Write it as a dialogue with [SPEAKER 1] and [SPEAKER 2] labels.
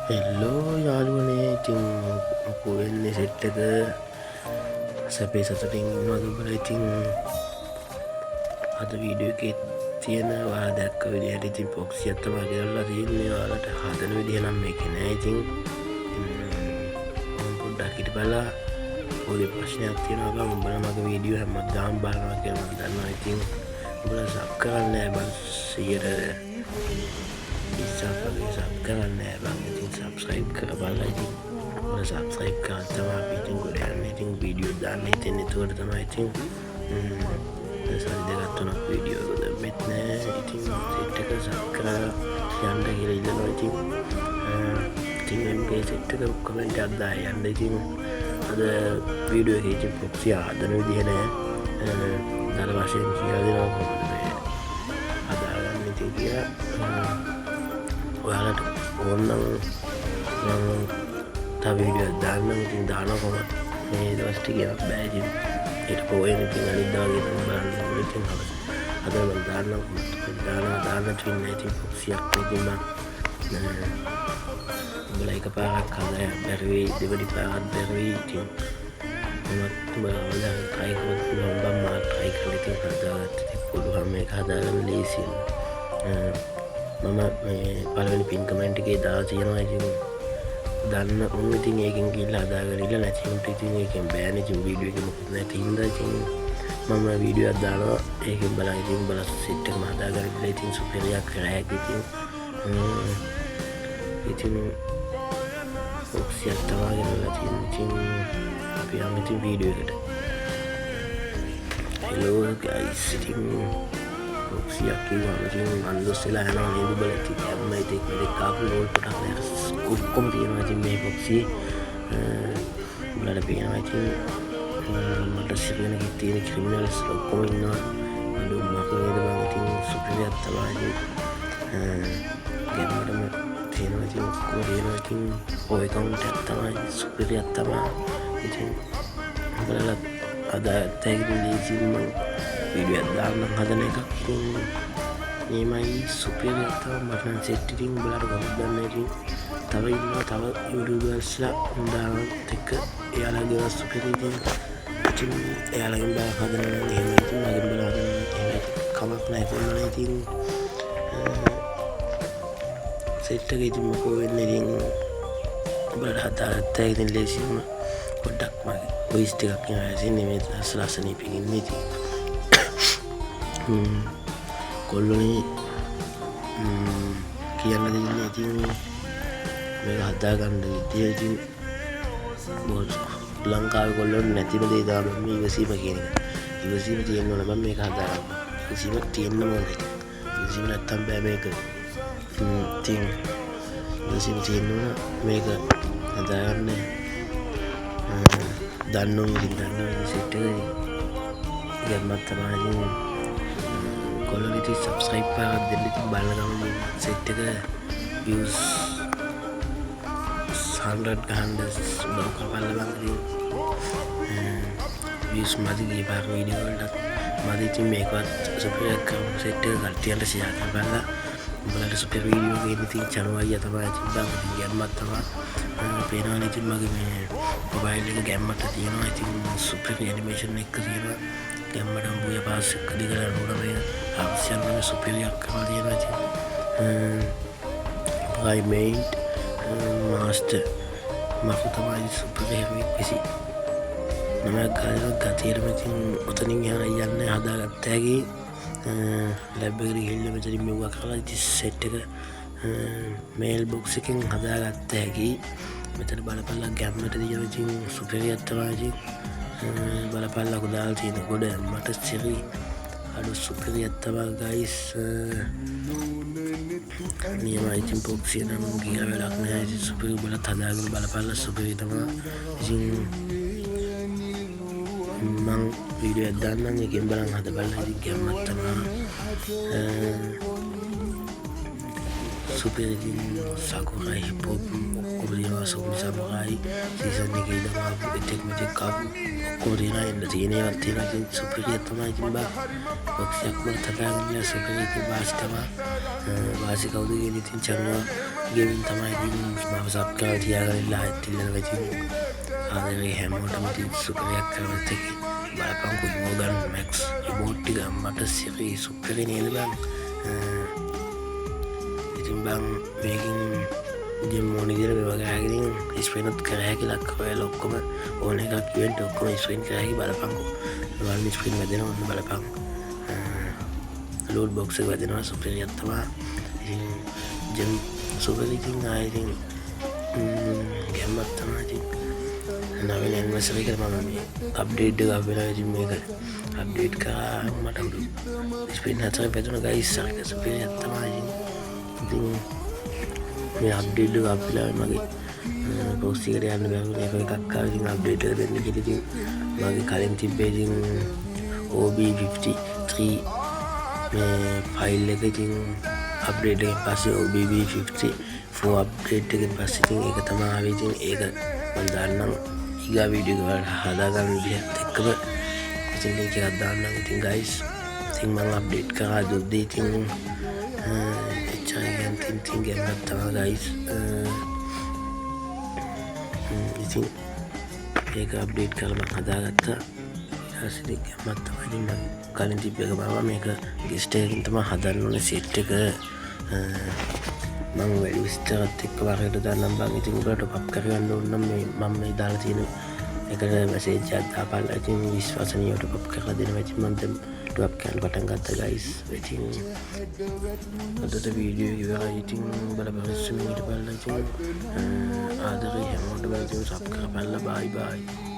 [SPEAKER 1] හෙල්ලෝ යාළුවනේ ඉතින් මොකෝ වෙන්නේ සෙට් එක සැපේ සතුටින් ඉන්නවද බල ඉතින් අද වීඩියෝ එකේ තියෙන ඔයා දැක්ක විදිහට ඉතින් පොක්සියක් තමයි ගෙනල්ලා තියෙන්නේ ඔයාලට හදන විදිහ නම් මේක නෑ ඉතින් මම පොඩ්ඩක් හිට බලලා පොඩි ප්‍රශ්නයක් තියෙනවා උඹලා මගේ වීඩියෝ හැමදාම බලනවා කියලා මම දන්නවා ඉතින් උඹලා සබ් කරන්නේ නෑ බං 100 සබ් කරන්න බං ඉතින් සබස්ක්‍රයිබ් කරපල්ලා ඉතින් ඔයාලා සබස්ක්‍රයිබ් කරලා තමයි අපි ඉතින් ගොඩ යන්නේ ඉතින් වීඩියෝ දාන්න හිතෙන්නේ එතකොට තමයි ඉතින් සල්ලි දෙකක් තුනක් වීඩියෝ එක දැම්මෙත් නෑ ඉතින් සෙට් එක සබ් කරලා යන්න කියලා ඉල්ලනවා ඉතින් MK සෙට් එක කමෙන්ට් එකක් දාලා යන්න ඉතින් අද වීඩියෝ එකේ ඉතින් ප්‍රොක්සි හදන විදිහ නෑ දල වශයෙන් කියලා දෙනවා කොහොමද මේ හදාගන්න ඉතින් කියලා ඔයාලට ඕන්නම් මම තව වීඩියෝ දාන්නම් ඉතින් දානවා කොහොමද මේ දවස් ටිකක් බෑ ඉතින් ඊට පොයෙන් ඉතින් අනිද්දා වගේ බලන්න ඕනේ ඉතින් අද මම දාන්නම් දාන්න තියෙන ඉතින් පොක්සියක් ඉතින් මම උඹලා එකපාරක් හදලා බැරි වෙයි දෙවෙනි පාරක් බැරි වෙයි ඉතින් මමත් උඹලා try කරලා පුළුවන් බම් මා try කරලා ඉතින් හදාගත්ත ඉතින් පුළුවන් මේක හදාගන්න ලේසියි මම මේ පළවෙනි පින් කමෙන්ට් එකේ දාලා තියෙනවා ඉතින් දන්න උන් ඉතින් ඒකෙන් ගිහලා හදාගෙන ඉන්න නැති උන්ට ඉතින් ඒකෙන් බෑනේ ඉතින් වීඩියෝ එක මොකද නැති හින්දා ඉතින් මම වීඩියෝ එකක් දානවා ඒකෙන් බලන් ඉතින් බලස් සෙට් එකම හදාගෙන ඉන්න ඉතින් සුපිරියක් කරා ඉතින් ඔක්සියක් තමයි ගෙනල්ලා තියෙන්නේ ඉතින් අපි යමු ඉතින් වීඩියෝ එකට හෙලෝ ගයිස් ඉතින් ඔක්සියක් කිව්වම ඉතින් අන්දොස්සලා යනවා නේද බලලා ඉතින් හැම එකක් මෙතෙක් ආපු රෝල් කොටක් ඔක්කොම තියෙනවා ඉතින් මේ බොක්සියේ උඹලට පේනවා ඉතින් මට සිරෙන කී තියෙන ක්‍රිමිනල්ස් ඔක්කොම ඉන්නවා අලු මකේද බං ඉතින් සුපිරියක් තමයි ගේමටම තියෙනවා ඉතින් ඔක්කොම තියෙනවා ඉතින් ඔය කවුන්ට් එක තමයි සුපිරියක් තමයි ඉතින් උඹලට අද තැගිලි ඉතින් මම වීඩියෝ එකක් දාන්න හදන එකක් ඉතින් මේමයි සුපිරියක් තමයි මට නම් සෙට් එකකින් උඹලට කොහොමද දන්නේ ඉතින් තව ඉන්නවා තව යූටියුබර්ස්ලා දානත් එක්ක එයාලගේ සුපිරි ඉතින් එයාලගෙන් බල හදනවා නම් එහෙම ඉතින් මගෙන් බල හදනවා එහෙම කමක් නැහැ කොහොමද ඉතින් සෙට් එක ඉතින් මොකෝ වෙන්නේ ඉතින් උඹලට හදාගත්ත ඉතින් ලේසියම පොඩ්ඩක් මගේ වොයිස් ටිකක් ඉන්නේ මේ ලස්සනීපින් ඉන්නේ ඉතින් කොල්ලොනේ කියන්න දෙන්නේ ඉතින් මේක හදාගන්න විදිය ඉතින් ලංකාවේ කොල්ලොන් නැතිම දේ තමයි මේ ඉවසීම කියන එක. ඉවසීම තියෙන්න ඕන මම මේක හදාගන්න. ඉවසීම තියෙන්න ඕන. ඉවසීම නැත්තම් බෑ මේක. ඉතින් ඉවසීම තියෙන්න ඕන මේක හදාගන්න. දන්නෝ ඉතින් සෙට් එක ගැම්මක් තමයි කොල්ලෝ ඉතින් සබ්ස්ක්‍රයිබ් කරලා දෙන්න ඉතින් බලන ගමන් සෙට් එක views 100 ගහන්න උදව් කරපල්ලා බං ඉතින් views මදි ගියපාර වීඩියෝ වලට මදි ඉතින් මේකවත් සුපිරියක් කරමු සෙට් එක කට්ටියන්ට ෂෙයා කරපල්ලා උඹලට සුපිරි වීඩියෝ එකක් ඉතින් channel අයියා තමයි ඉතින් බං ඉතින් ගැම්මක් තමයි පේනවනේ ඉතින් මගේ මේ මොබයිල් එක ගැම්මට තියෙනවා ඉතින් සුපිරි ඇනිමේෂන් එක තියෙනවා ගැම්මට බුය පාස් එක දිගලා නෝන මේ ආපස්සෙන් නම් සුපිරියක් කරලා තියෙනවා ඉතින් ප්‍රයිමේට් මාස්ටර් මම තමයි සුපිරි හැමෙක් විසි මම ගාතිරම ඉතින් ඔතනින් යන්නේ හදාගත්ත හැකි ලැබ් එකට ගිහිල්ලා මෙතනින් මෙව්වා කරලා ඉතින් සෙට් එක මේල් බොක්ස් එකෙන් හදාගත්ත හැකි මෙතන බලපල්ලා ගැම්මට තියෙන ඉතින් සුපිරියක් තමයි ඉතින් බලපල්ලා දාලා තියෙන ගොඩ මට සිරි අඩු සුපිරියක් තමයි ගයිස් නියමයි ඉතින් පොක්සිය නම් ගියා වැඩක් නැහැ ඉතින් සුපිරි බලත් හදාගෙන බලපල්ලා සුපිරි තමයි ඉතින් මං වීඩියෝ එකක් දාන්නම් එකෙන් බලන් හදපල්ලා ඉතින් ගැම්මක් තමයි සුපිරි ඉතින් සකුරයි හිප්හොප් ඔක්කොම තියෙනවා සොම්බි සමුරායි සීසන් එකේ ඉඳන් ආපු එතෙක් මෙතෙක් ආපු ඔක්කොම තියෙනවා එන්න තියෙන ඒවාත් තියෙනවා ඉතින් සුපිරිය තමයි ඉතින් බා බොක්ස් එකක් මම තකාගෙන සුපිරි ඉතින් වාසි තමයි වාසි කවුද කියන ඉතින් චන්නවා ගේමින් තමයි ඉතින් මාව සබ් කරලා තියාගෙන ඉල්ලා ඉතින් ඉතින් ආදරේ හැමෝටම ඉතින් සුපිරියක් කරවත් එක බලපන් කුඩුමෝගන් මැක්ස් රිමෝට් ටික මට සිරි සුපිරි නේද බං ඉතින් බං මේකින් ජිම් ඕන විදිහට මේවා ගහගෙන ස්ප්‍රින්ට් කරා කියලා ඔයාලා ඔක්කොම ඕන එකක් ඉවෙන්ට් ඔක්කොම ස්ප්‍රින්ට් කරා කියලා බලපන්කෝ ඔයාලා ස්ප්‍රින්ට් වැදෙනවා ඔන්න බලපන් ලෝඩ් බොක්ස් එක වැදෙනවා සුපිරියක් තමයි ඉතින් ජිම් සුපිරි ඉතින් ආයෙ ඉතින් ගැම්මක් තමයි ඉතින් නවීන ඇනිවර්සරි එකට මම මේ අප්ඩේට් එක අපේලා ඉතින් මේක අප්ඩේට් කරා මට ස්ප්‍රින්ට් හතරක් වැදුණා ගයිස් අර සුපිරියක් තමයි ඉතින් මේ අප්ඩේට් එක අපිලා මගේ පෝස්ට් එකට යන්න බැරුණා ඒක එකක් ආවා ඉතින් අප්ඩේට් එක දෙන්න කියලා ඉතින් මගේ කලින් තිබ්බේ ඉතින් OB53 මේ ෆයිල් එක ඉතින් අප්ඩේට් එකෙන් පස්සේ OBB54 අප්ඩේට් එකෙන් පස්සේ ඉතින් ඒක තමයි ආවේ ඉතින් ඒක මම දාන්නම් ඊගා වීඩියෝ එක හදාගන්න විදිහත් එක්කම ඉතින් link එකක් දාන්නම් ඉතින් guys ඉතින් මම අප්ඩේට් කරා දුද්දී ඉතින් ඉතින් ගැම්මක් තමයි guys ඉතින් ඒක අප්ඩේට් කරලා මම හදාගත්තා ඊට පස්සේ ගැම්මක් තමයි ඉතින් මම කලින් තිබ්බ එක බලවා මේක ගෙස්ට් එකකින් තමයි හදන්න ඕනේ සෙට් එක මම වැඩි විස්තරත් එක්ක වරකට දාන්නම් බං ඉතින් උඹලා ටොප් අප් කරගන්න ඕන නම් මේ මම මේ දාලා තියෙන එකට මැසේජ් එකක් දාපල්ලා ඉතින් විශ්වාසනීයව ටොප් අප් කරලා දෙනවා ඉතින් මම දැන් ටොප් අප් කරන්න පටන් ගත්තා guys ඉතින් අදට වීඩියෝ එක ඉවරයි ඉතින් බලපන් ඉස්සෙල්ලා ඊට පස්සේ ඉතින් ආදරේ හැමෝටම ඉතින් සබ් කරපල්ලා bye bye